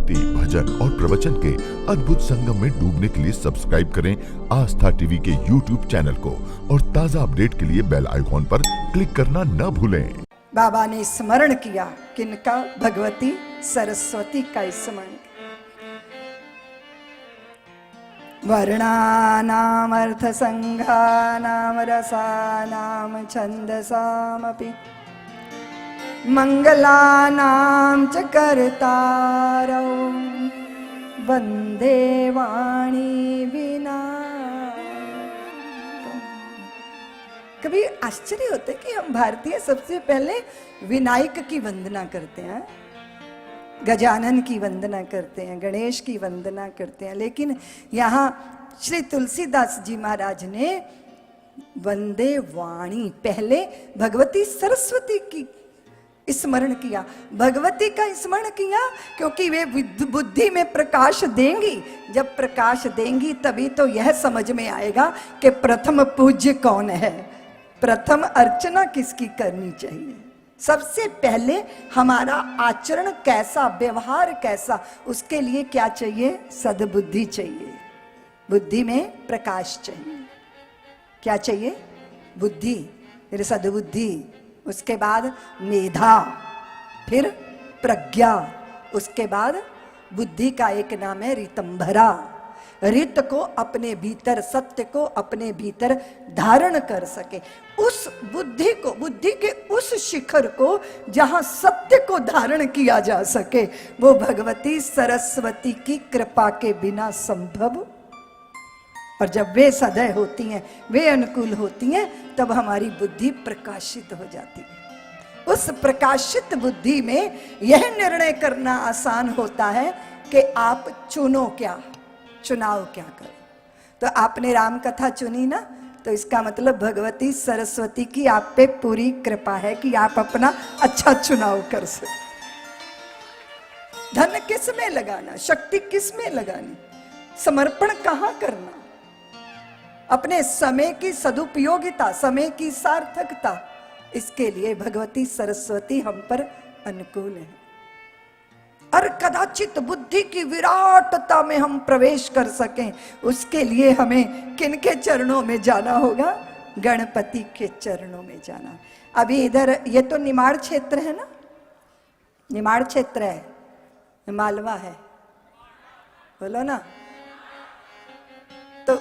भक्ति, भजन और प्रवचन के अद्भुत संगम में डूबने के लिए सब्सक्राइब करें आस्था टीवी के YouTube चैनल को और ताजा अपडेट के लिए बेल आइकॉन पर क्लिक करना न भूलें। बाबा ने स्मरण किया किनका? भगवती सरस्वती का स्मरण। वर्णानाम अर्थ संघानाम रसानाम छंदसामपि मंगलानाम च कर्तारौ वंदे वाणी विना। कभी आश्चर्य होता है कि हम भारतीय सबसे पहले विनायक की वंदना करते हैं, गजानन की वंदना करते हैं, गणेश की वंदना करते हैं, लेकिन यहाँ श्री तुलसीदास जी महाराज ने वंदे वाणी पहले भगवती सरस्वती की स्मरण किया। भगवती का स्मरण किया क्योंकि वे बुद्धि में प्रकाश देंगी। जब प्रकाश देंगी तभी तो यह समझ में आएगा कि प्रथम पूज्य कौन है, प्रथम अर्चना किसकी करनी चाहिए। सबसे पहले हमारा आचरण कैसा, व्यवहार कैसा, उसके लिए क्या चाहिए? सद्बुद्धि चाहिए। बुद्धि में प्रकाश चाहिए। क्या चाहिए? बुद्धि, फिर सद्बुद्धि, उसके बाद मेधा, फिर प्रज्ञा, उसके बाद बुद्धि का एक नाम है ऋतंभरा। रित को अपने भीतर, सत्य को अपने भीतर धारण कर सके, उस बुद्धि को, बुद्धि के उस शिखर को जहां सत्य को धारण किया जा सके, वो भगवती सरस्वती की कृपा के बिना संभव। और जब वे सदय होती हैं, वे अनुकूल होती हैं, तब हमारी बुद्धि प्रकाशित हो जाती है। उस प्रकाशित बुद्धि में यह निर्णय करना आसान होता है कि आप चुनो क्या, चुनाव क्या करो। तो आपने राम कथा चुनी ना, तो इसका मतलब भगवती सरस्वती की आप पे पूरी कृपा है कि आप अपना अच्छा चुनाव कर सके। धन किस में लगाना, शक्ति किस में लगानी, समर्पण कहाँ करना, अपने समय की सदुपयोगिता, समय की सार्थकता, इसके लिए भगवती सरस्वती हम पर अनुकूल है। और कदाचित बुद्धि की विराटता में हम प्रवेश कर सकें, उसके लिए हमें किनके चरणों में जाना होगा? गणपति के चरणों में जाना। अभी इधर ये तो निमाड़ क्षेत्र है ना, निमाड़ क्षेत्र है, मालवा है, बोलो ना। तो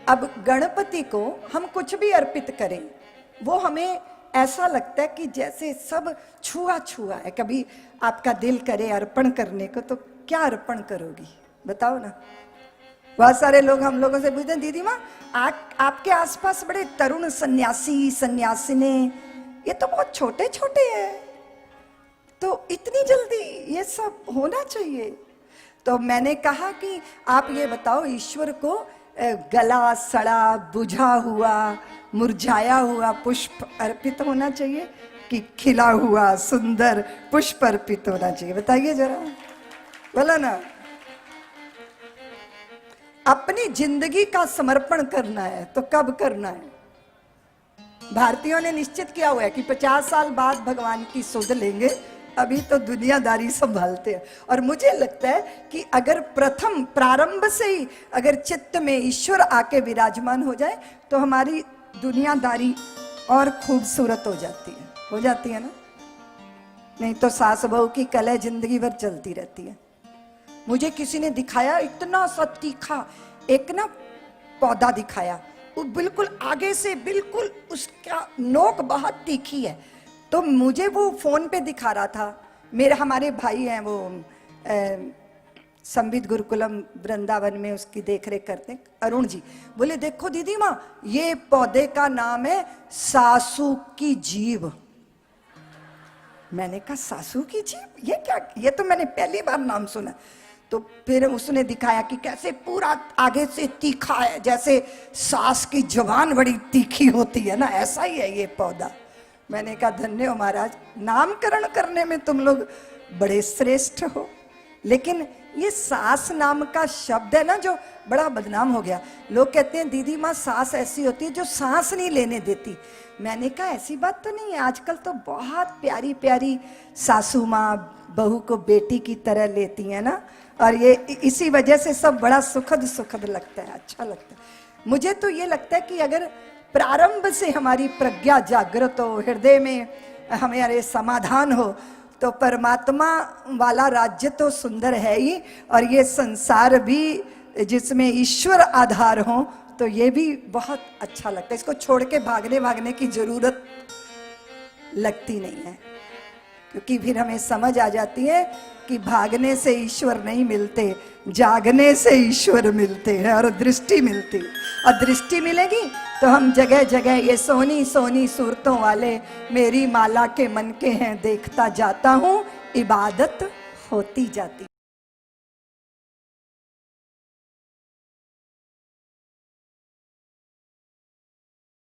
अब गणपति को हम कुछ भी अर्पित करें, वो हमें ऐसा लगता है कि जैसे सब छुआ छुआ है। कभी आपका दिल करे अर्पण करने को, तो क्या अर्पण करोगी बताओ ना। बहुत सारे लोग हम लोगों से पूछते हैं, दीदी माँ आपके आसपास बड़े तरुण सन्यासी सन्यासिने, ये तो बहुत छोटे छोटे हैं, तो इतनी जल्दी ये सब होना चाहिए। तो मैंने कहा कि आप ये बताओ, ईश्वर को गला सड़ा, बुझा हुआ, मुरझाया हुआ पुष्प अर्पित होना चाहिए कि खिला हुआ सुंदर पुष्प अर्पित होना चाहिए? बताइए जरा, बोला ना। अपनी जिंदगी का समर्पण करना है तो कब करना है? भारतीयों ने निश्चित किया हुआ है कि 50 साल बाद भगवान की सुध लेंगे, अभी तो दुनियादारी संभालते हैं। और मुझे लगता है कि अगर प्रथम प्रारंभ से ही अगर चित्त में ईश्वर आके विराजमान हो जाए, तो हमारी दुनियादारी और खूबसूरत हो जाती है ना। नहीं तो सास बहू की कलह जिंदगी भर चलती रहती है। मुझे किसी ने दिखाया इतना सा तीखा एक ना पौधा दिखाया, वो बिल्कुल आगे से बिल्कुल उसका नोक बहुत तीखी है। तो मुझे वो फोन पे दिखा रहा था, हमारे भाई हैं वो संबित गुरुकुलम वृंदावन में उसकी देखरेख करते हैं, अरुण जी। बोले देखो दीदी माँ, ये पौधे का नाम है सासू की जीभ। मैंने कहा सासू की जीभ, ये क्या? ये तो मैंने पहली बार नाम सुना। तो फिर उसने दिखाया कि कैसे पूरा आगे से तीखा है, जैसे सास की जुबान बड़ी तीखी होती है ना, ऐसा ही है ये पौधा। मैंने कहा धन्य हो महाराज, नामकरण करने में तुम लोग बड़े श्रेष्ठ हो, लेकिन ये सास नाम का शब्द है ना जो बड़ा बदनाम हो गया। लोग कहते हैं दीदी माँ सास ऐसी होती है जो सांस नहीं लेने देती। मैंने कहा ऐसी बात तो नहीं है, आजकल तो बहुत प्यारी प्यारी सासू माँ बहू को बेटी की तरह लेती है ना, और ये इसी वजह से सब बड़ा सुखद सुखद लगता है, अच्छा लगता है। मुझे तो ये लगता है कि अगर प्रारंभ से हमारी प्रज्ञा जागृत हो, हृदय में हमारे समाधान हो, तो परमात्मा वाला राज्य तो सुंदर है ही, और ये संसार भी जिसमें ईश्वर आधार हो तो ये भी बहुत अच्छा लगता है। इसको छोड़ के भागने की जरूरत लगती नहीं है, क्योंकि फिर हमें समझ आ जाती है कि भागने से ईश्वर नहीं मिलते, जागने से ईश्वर मिलते हैं और दृष्टि मिलती। और दृष्टि मिलेगी तो हम जगह जगह ये सोनी सोनी सूरतों वाले मेरी माला के मन के हैं देखता जाता हूँ, इबादत होती जाती।